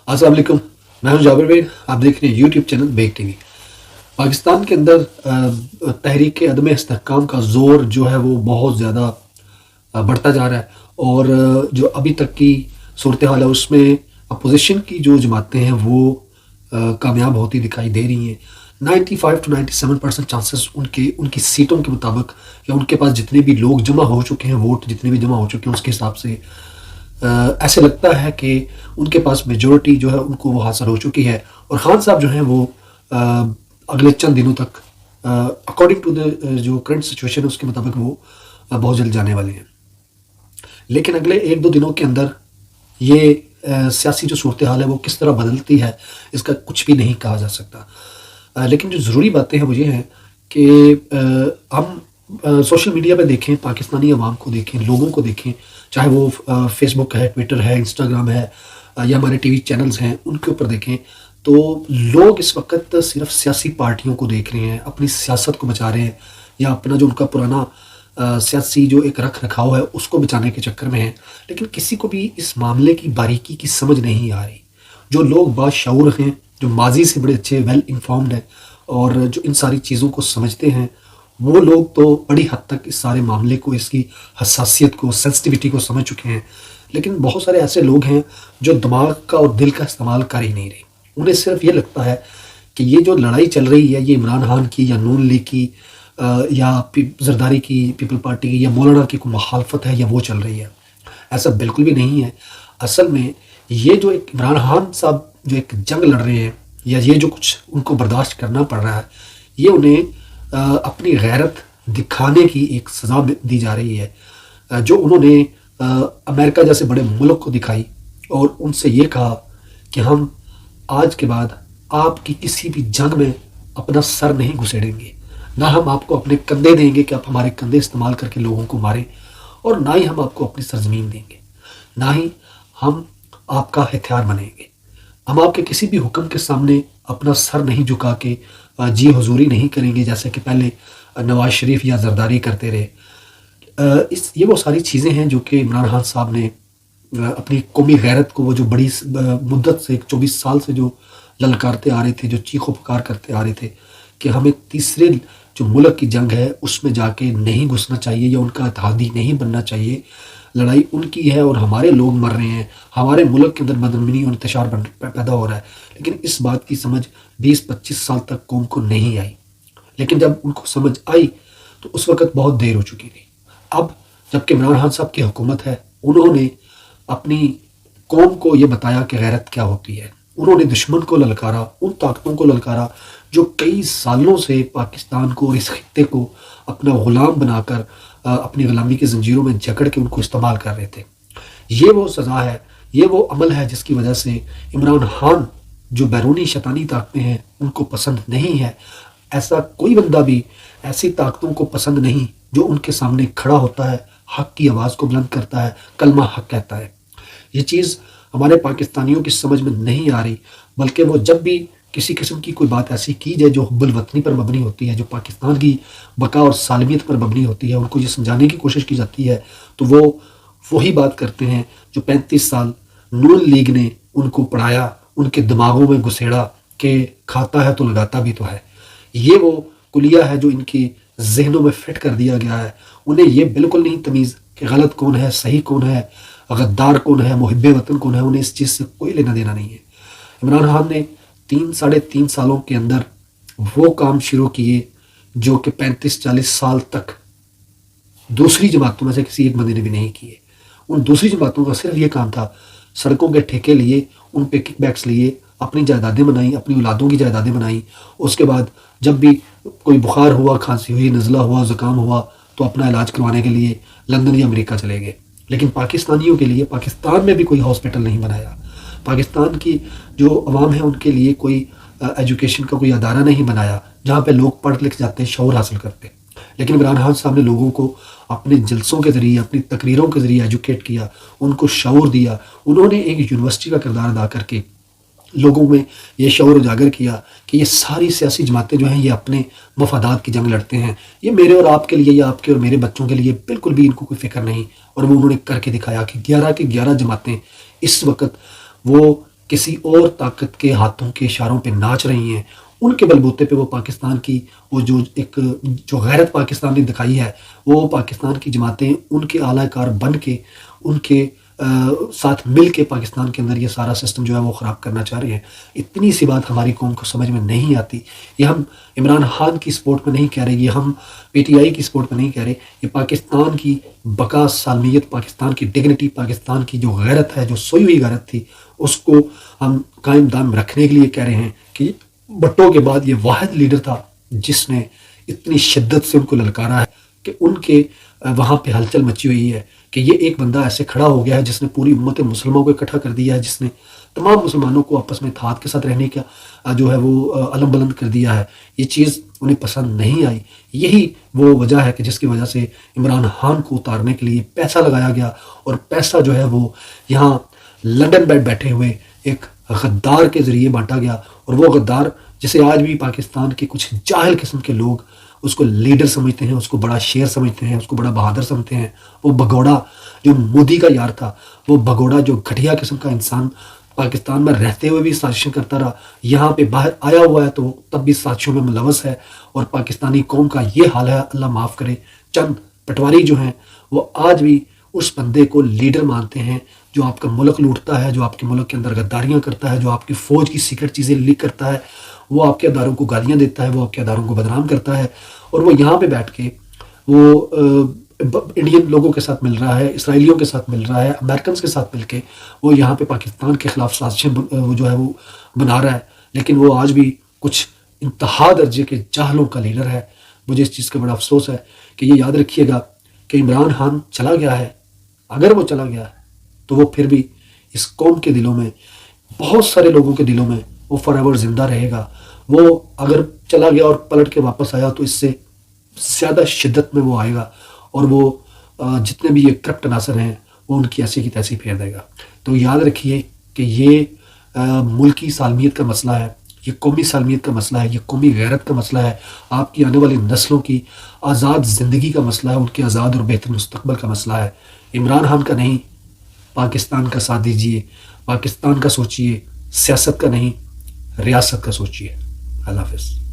अस्सलाम वालेकुम। मैं हूं जाबिर भाई। आप देख रहे हैं YouTube channel Baig TV. Pakistan के अंदर तहरीक अदम इस्तेहकाम का ज़ोर जो है वो बहुत ज़्यादा बढ़ता जा रहा है, और जो अभी तक की सूरत हाल है उसमें अपोजिशन की जो जमातें हैं वो कामयाब होती दिखाई दे रही हैं। 95 to 97% चांसेस उनकी सीटों के मुताबिक, या उनके पास जितने भी लोग जमा हो चुके हैं, वोट जितने भी जमा हो चुके हैं उसके हिसाब से ऐसे लगता है कि उनके पास मेजॉरिटी जो है उनको वो हासिल हो चुकी है, और खान साहब जो हैं वो अगले चंद दिनों तक अकॉर्डिंग टू द जो करंट सिचुएशन है उसके मुताबिक वो बहुत जल्द जाने वाले हैं। लेकिन अगले एक दो दिनों के अंदर ये सियासी जो सूरत हाल है वो किस तरह बदलती है इसका कुछ भी नहीं कहा जा सकता। लेकिन जो ज़रूरी बातें हैं वो ये हैं कि हम सोशल मीडिया पे देखें, पाकिस्तानी अवाम को देखें, लोगों को देखें, चाहे वो फेसबुक है, ट्विटर है, इंस्टाग्राम है, या हमारे टीवी चैनल्स हैं, उनके ऊपर देखें तो लोग इस वक्त सिर्फ सियासी पार्टियों को देख रहे हैं, अपनी सियासत को बचा रहे हैं, या अपना जो उनका पुराना सियासी जो एक रख रखाव है उसको बचाने के चक्कर में है। लेकिन किसी को भी इस मामले की बारीकी की समझ नहीं आ रही। जो लोग बाशऊर हैं, जो माजी से बड़े अच्छे वेल इन्फॉर्म्ड हैं और जो इन सारी चीज़ों को समझते हैं, वो लोग तो बड़ी हद तक इस सारे मामले को, इसकी हसासियत को, सेंसिटिविटी को समझ चुके हैं। लेकिन बहुत सारे ऐसे लोग हैं जो दिमाग का और दिल का इस्तेमाल कर ही नहीं रहे। उन्हें सिर्फ ये लगता है कि ये जो लड़ाई चल रही है ये इमरान खान की या नून लीग की या जरदारी की, पीपल पार्टी की, या मौलाना की कोई मुखालफत है या वो चल रही है। ऐसा बिल्कुल भी नहीं है। असल में ये जो एक इमरान खान साहब जो एक जंग लड़ रहे हैं, या ये जो कुछ उनको बर्दाश्त करना पड़ रहा है, ये उन्हें अपनी गैरत दिखाने की एक सज़ा दी जा रही है, जो उन्होंने अमेरिका जैसे बड़े मुल्क को दिखाई और उनसे ये कहा कि हम आज के बाद आपकी किसी भी जंग में अपना सर नहीं घुसेड़ेंगे, ना हम आपको अपने कंधे देंगे कि आप हमारे कंधे इस्तेमाल करके लोगों को मारें, और ना ही हम आपको अपनी सरजमीन देंगे, ना ही हम आपका हथियार बनेंगे। हम आपके किसी भी हुक्म के सामने अपना सर नहीं झुका के जी हुजूरी नहीं करेंगे जैसे कि पहले नवाज शरीफ या जरदारी करते रहे। ये वो सारी चीज़ें हैं जो कि इमरान खान साहब ने अपनी कौमी गैरत को, वो जो बड़ी मुद्दत से 24 साल से जो ललकारते आ रहे थे, जो चीखो पुकार करते आ रहे थे कि हमें तीसरे जो मुल्क की जंग है उसमें जाके नहीं घुसना चाहिए या उनका इत्तेहादी नहीं बनना चाहिए। लड़ाई उनकी है और हमारे लोग मर रहे हैं, हमारे मुल्क के अंदर बदअमनी और इंतशार पैदा हो रहा है। लेकिन इस बात की समझ 20-25 साल तक कौम को नहीं आई। लेकिन जब उनको समझ आई तो उस वक़्त बहुत देर हो चुकी थी। अब जबकि इमरान खान साहब की हुकूमत है, उन्होंने अपनी कौम को ये बताया कि गैरत क्या होती है। उन्होंने दुश्मन को ललकारा, उन ताकतों को ललकारा जो कई सालों से पाकिस्तान को और इस खित्ते को अपना ग़ुलाम बनाकर अपनी ग़ुलामी की ज़ंजीरों में जकड़ के उनको इस्तेमाल कर रहे थे। ये वो सज़ा है, ये वो अमल है जिसकी वजह से इमरान खान जो बैरूनी शैतानी ताकतें हैं उनको पसंद नहीं है। ऐसा कोई बंदा भी ऐसी ताकतों को पसंद नहीं जो उनके सामने खड़ा होता है, हक़ की आवाज़ को बुलंद करता है, कलमा हक़ कहता है। ये चीज़ हमारे पाकिस्तानियों की समझ में नहीं आ रही, बल्कि वो जब भी किसी किस्म की कोई बात ऐसी की जाए जो हुब्बुल वतनी पर मबनी होती है, जो पाकिस्तान की बका और सालमियत पर मबनी होती है, उनको ये समझाने की कोशिश की जाती है तो वो वही बात करते हैं जो 35 साल नून लीग ने उनको पढ़ाया, उनके दिमागों में घुसेड़ा कि खाता है तो लगाता भी तो है। ये वो कुलिया है जो इनके जहनों में फिट कर दिया गया है। उन्हें ये बिल्कुल नहीं तमीज़ कि गलत कौन है, सही कौन है, गद्दार कौन है, मुहिब्बे वतन कौन है। उन्हें इस चीज़ से कोई लेना देना नहीं है। इमरान खान ने 3-3.5 सालों के अंदर वो काम शुरू किए जो कि 35-40 साल तक दूसरी जमातों में से किसी एक बंदे ने भी नहीं किए। उन दूसरी जमातों का सिर्फ ये काम था, सड़कों के ठेके लिए, उन पे किकबैक्स लिए, अपनी जायदादें बनाई, अपनी औलादों की जायदादें बनाई। उसके बाद जब भी कोई बुखार हुआ, खांसी हुई, नज़ला हुआ, ज़ुकाम हुआ तो अपना इलाज करवाने के लिए लंदन या अमेरिका चले गए। लेकिन पाकिस्तानियों के लिए पाकिस्तान में भी कोई हॉस्पिटल नहीं बनाया। पाकिस्तान की जो अवाम है उनके लिए कोई एजुकेशन का कोई अदारा नहीं बनाया जहाँ पे लोग पढ़ लिख जाते, शऊर हासिल करते। लेकिन इमरान खान साहब ने लोगों को अपने जलसों के ज़रिए, अपनी तकरीरों के ज़रिए एजुकेट किया, उनको शऊर दिया। उन्होंने एक यूनिवर्सिटी का किरदार अदा करके लोगों में ये शऊर उजागर किया कि ये सारी सियासी जमातें जो हैं ये अपने मफादात की जंग लड़ते हैं। ये मेरे और आपके लिए या आपके और मेरे बच्चों के लिए बिल्कुल भी इनको कोई फ़िक्र नहीं। और वो उन्होंने करके दिखाया कि 11 की 11 जमातें इस वक्त वो کسی اور طاقت کے ہاتھوں کے اشاروں پہ ناچ رہی ہیں، ان کے بلبوتے پہ وہ پاکستان کی وہ جو غیرت پاکستان نے دکھائی ہے، وہ پاکستان کی جماعتیں ان کے اعلی کار بن کے ان کے ساتھ مل کے پاکستان کے اندر یہ سارا سسٹم جو ہے وہ خراب کرنا چاہ رہے ہیں۔ اتنی سی بات ہماری قوم کو سمجھ میں نہیں آتی۔ یہ ہم عمران خان کی سپورٹ میں نہیں کہہ رہے، یہ ہم پی ٹی آئی کی سپورٹ میں نہیں کہہ رہے، یہ پاکستان کی بقا سالمیت، پاکستان کی ڈگنیٹی، پاکستان کی جو غیرت ہے، جو سوئی ہوئی غیرت تھی، اس کو ہم قائم دائم رکھنے کے لیے کہہ رہے ہیں کہ بھٹو کے بعد یہ واحد لیڈر تھا جس نے اتنی شدت سے ان کو للکارا ہے کہ ان کے وہاں پہ ہلچل مچی ہوئی ہے کہ یہ ایک بندہ ایسے کھڑا ہو گیا ہے جس نے پوری امت مسلموں کو اکٹھا کر دیا ہے، جس نے تمام مسلمانوں کو آپس میں اتحاد کے ساتھ رہنے کا جو ہے وہ علم بلند کر دیا ہے۔ یہ چیز انہیں پسند نہیں آئی۔ یہی وہ وجہ ہے کہ جس کی وجہ سے عمران خان کو اتارنے کے لیے پیسہ لگایا گیا، اور پیسہ جو ہے وہ یہاں لندن میں بیٹھے ہوئے ایک غدار کے ذریعے بانٹا گیا، اور وہ غدار جسے آج بھی پاکستان کے کچھ جاہل قسم کے لوگ اس کو لیڈر سمجھتے ہیں، اس کو بڑا شیر سمجھتے ہیں، اس کو بڑا بہادر سمجھتے ہیں۔ وہ بھگوڑا جو مودی کا یار تھا، وہ بھگوڑا جو گھٹیا قسم کا انسان پاکستان میں رہتے ہوئے بھی سازشیں کرتا رہا، یہاں پہ باہر آیا ہوا ہے تو تب بھی سازشوں میں ملوث ہے، اور پاکستانی قوم کا یہ حال ہے، اللہ معاف کرے۔ چند پٹواری جو ہیں وہ آج بھی اس بندے کو لیڈر مانتے ہیں جو آپ کا ملک لوٹتا ہے، جو آپ کے ملک کے اندر غداریاں کرتا ہے، جو آپ کی فوج کی سیکرٹ چیزیں لیک کرتا ہے، وہ آپ کے اداروں کو گالیاں دیتا ہے، وہ آپ کے اداروں کو بدنام کرتا ہے، اور وہ یہاں پہ بیٹھ کے وہ انڈین لوگوں کے ساتھ مل رہا ہے، اسرائیلیوں کے ساتھ مل رہا ہے، امریکنز کے ساتھ مل کے وہ یہاں پہ پاکستان کے خلاف سازشیں وہ جو ہے وہ بنا رہا ہے، لیکن وہ آج بھی کچھ انتہا درجے کے جاہلوں کا لیڈر ہے۔ مجھے اس چیز کا بڑا افسوس ہے کہ یہ یاد رکھیے گا کہ عمران خان چلا گیا ہے، اگر وہ چلا گیا ہے تو وہ پھر بھی اس قوم کے دلوں میں، بہت سارے لوگوں کے دلوں میں وہ فار ایور زندہ رہے گا۔ وہ اگر چلا گیا اور پلٹ کے واپس آیا تو اس سے زیادہ شدت میں وہ آئے گا، اور وہ جتنے بھی یہ کرپٹ عناصر ہیں وہ ان کی ایسی کی تیسی پھیر دے گا۔ تو یاد رکھیے کہ یہ ملکی سالمیت کا مسئلہ ہے، یہ قومی سالمیت کا مسئلہ ہے، یہ قومی غیرت کا مسئلہ ہے، آپ کی آنے والی نسلوں کی آزاد زندگی کا مسئلہ ہے، ان کے آزاد اور بہتر مستقبل کا مسئلہ ہے، عمران خان کا نہیں۔ پاکستان کا ساتھ دیجیے، پاکستان کا سوچیے، سیاست کا نہیں، ریاست کا سوچیے۔ اللہ حافظ۔